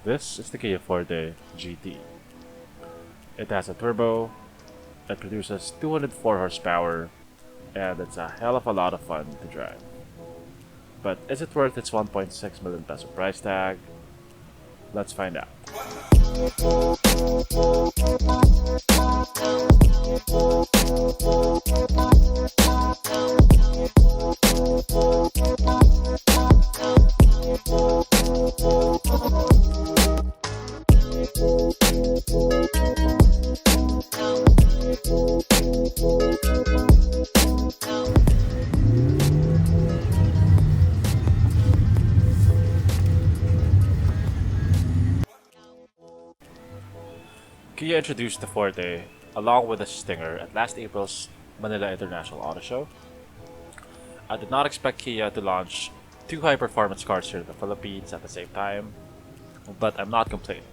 This is the Kia Forte GT. It has a turbo, it produces 204 horsepower, and it's a hell of a lot of fun to drive. But is it worth its 1.6 million peso price tag? Let's find out. Kia introduced the Forte along with the Stinger at last April's Manila International Auto Show. I did not expect Kia to launch two high-performance cars here in the Philippines at the same time, but I'm not complaining.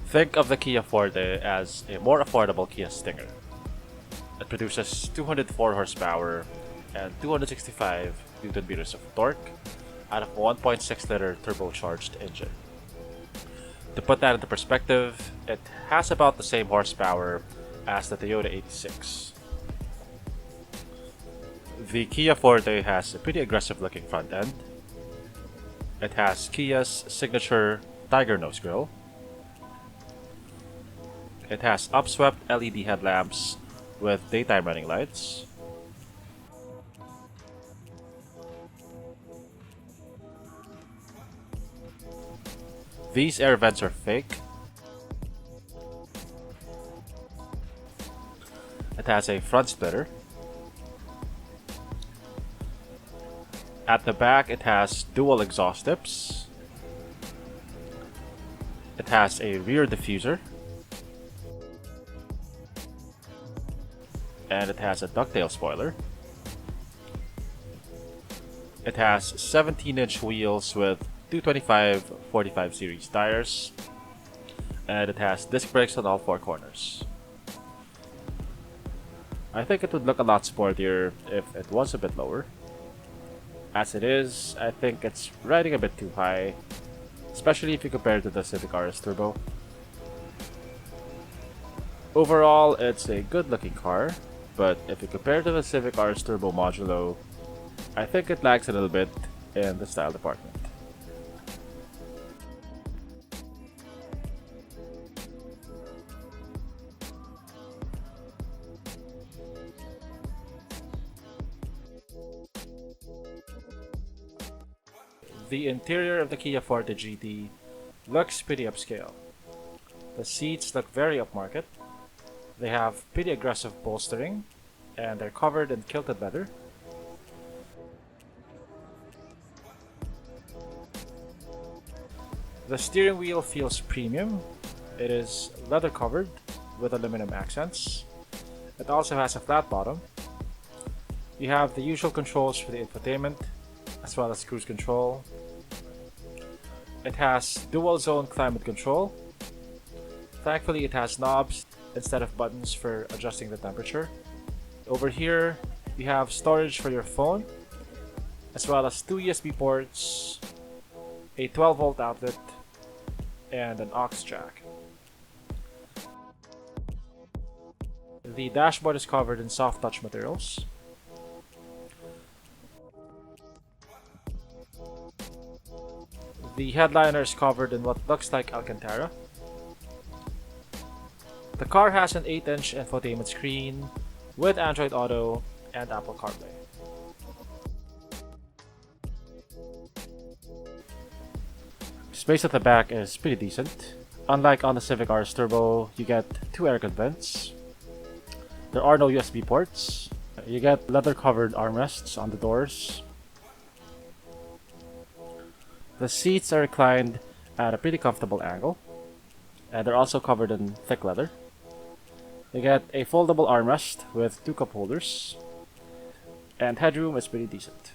Think of the Kia Forte as a more affordable Kia Stinger. It produces 204 horsepower and 265 Nm of torque out of a 1.6-liter turbocharged engine. To put that into perspective, it has about the same horsepower as the Toyota 86. The Kia Forte has a pretty aggressive looking front end. It has Kia's signature tiger nose grille. It has upswept LED headlamps with daytime running lights. These air vents are fake. It has a front splitter. At the back, it has dual exhaust tips. It has a rear diffuser. And it has a ducktail spoiler. It has 17-inch wheels with 225/45 series tires, and it has disc brakes on all four corners. I think it would look a lot sportier if it was a bit lower. As it is, I think it's riding a bit too high, especially if you compare it to the Civic RS Turbo. Overall, it's a good looking car, but if you compare it to the Civic RS Turbo Modulo, I think it lags a little bit in the style department. The interior of the Kia Forte GT looks pretty upscale. The seats look very upmarket. They have pretty aggressive bolstering, and they're covered in quilted leather. The steering wheel feels premium. It is leather covered with aluminum accents. It also has a flat bottom. You have the usual controls for the infotainment, as well as cruise control. It has dual zone climate control. Thankfully, it has knobs instead of buttons for adjusting the temperature. Over here, you have storage for your phone, as well as two USB ports, a 12-volt outlet, and an aux jack. The dashboard is covered in soft touch materials. The headliner is covered in what looks like Alcantara. The car has an 8-inch infotainment screen with Android Auto and Apple CarPlay. Space at the back is pretty decent. Unlike on the Civic RS Turbo, you get two aircon vents. There are no USB ports. You get leather-covered armrests on the doors. The seats are reclined at a pretty comfortable angle, and they're also covered in thick leather. You get a foldable armrest with two cup holders, and headroom is pretty decent.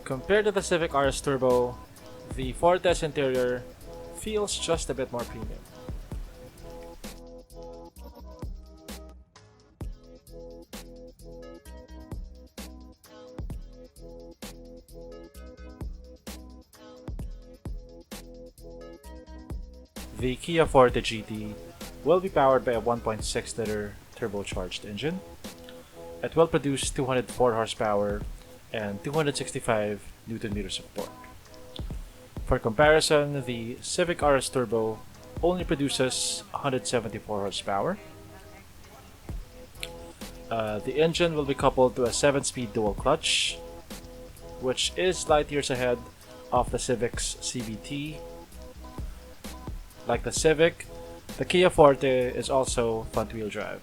Compared to the Civic RS Turbo, the Forte's interior feels just a bit more premium. The Kia Forte GT will be powered by a 1.6-liter turbocharged engine. It will produce 204 horsepower and 265 Nm of torque. For comparison, the Civic RS Turbo only produces 174 horsepower. The engine will be coupled to a 7-speed dual clutch, which is light years ahead of the Civic's CVT. Like the Civic, the Kia Forte is also front-wheel drive.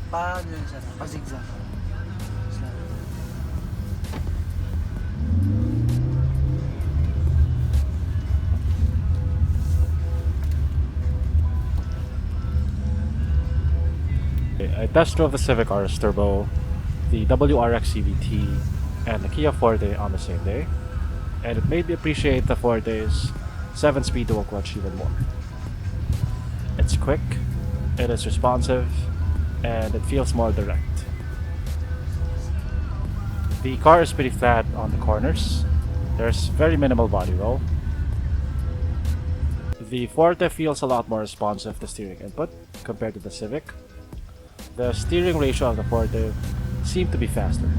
Paano yun sir? Pa-zigzag. I test drove the Civic RS Turbo, the WRX CVT, and the Kia Forte on the same day, and it made me appreciate the Forte's 7-speed dual clutch even more. It's quick, it is responsive, and it feels more direct. The car is pretty flat on the corners. There's very minimal body roll. The Forte feels a lot more responsive to steering input compared to the Civic. The steering ratio of the Forte seemed to be faster.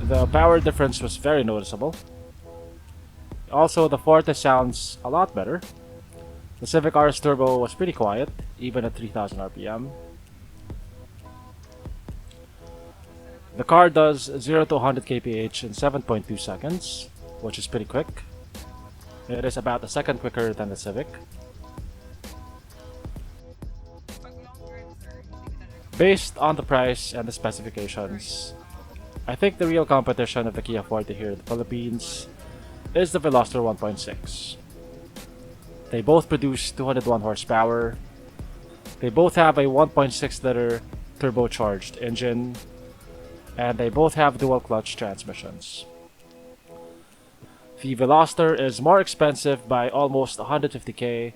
The power difference was very noticeable. Also, the Forte sounds a lot better. The Civic RS Turbo was pretty quiet, even at 3000 RPM. The car does 0 to 100 kph in 7.2 seconds, which is pretty quick. It is about a second quicker than the Civic. Based on the price and the specifications, I think the real competition of the Kia Forte here in the Philippines is the Veloster 1.6. They both produce 201 horsepower. They both have a 1.6-liter turbocharged engine, and they both have dual clutch transmissions. The Veloster is more expensive by almost 150k,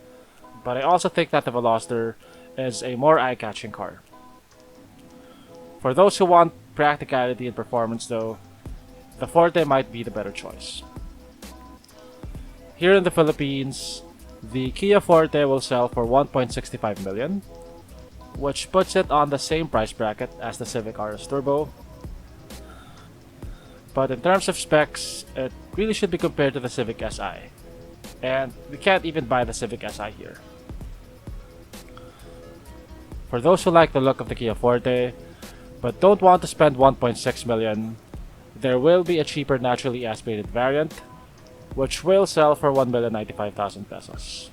but I also think that the Veloster is a more eye-catching car. For those who want practicality and performance though, the Forte might be the better choice. Here in the Philippines, the Kia Forte will sell for 1.65 million, which puts it on the same price bracket as the Civic RS Turbo. But in terms of specs, it really should be compared to the Civic Si, and we can't even buy the Civic Si here. For those who like the look of the Kia Forte, but don't want to spend 1.6 million, there will be a cheaper naturally aspirated variant, which will sell for 1,095,000 pesos.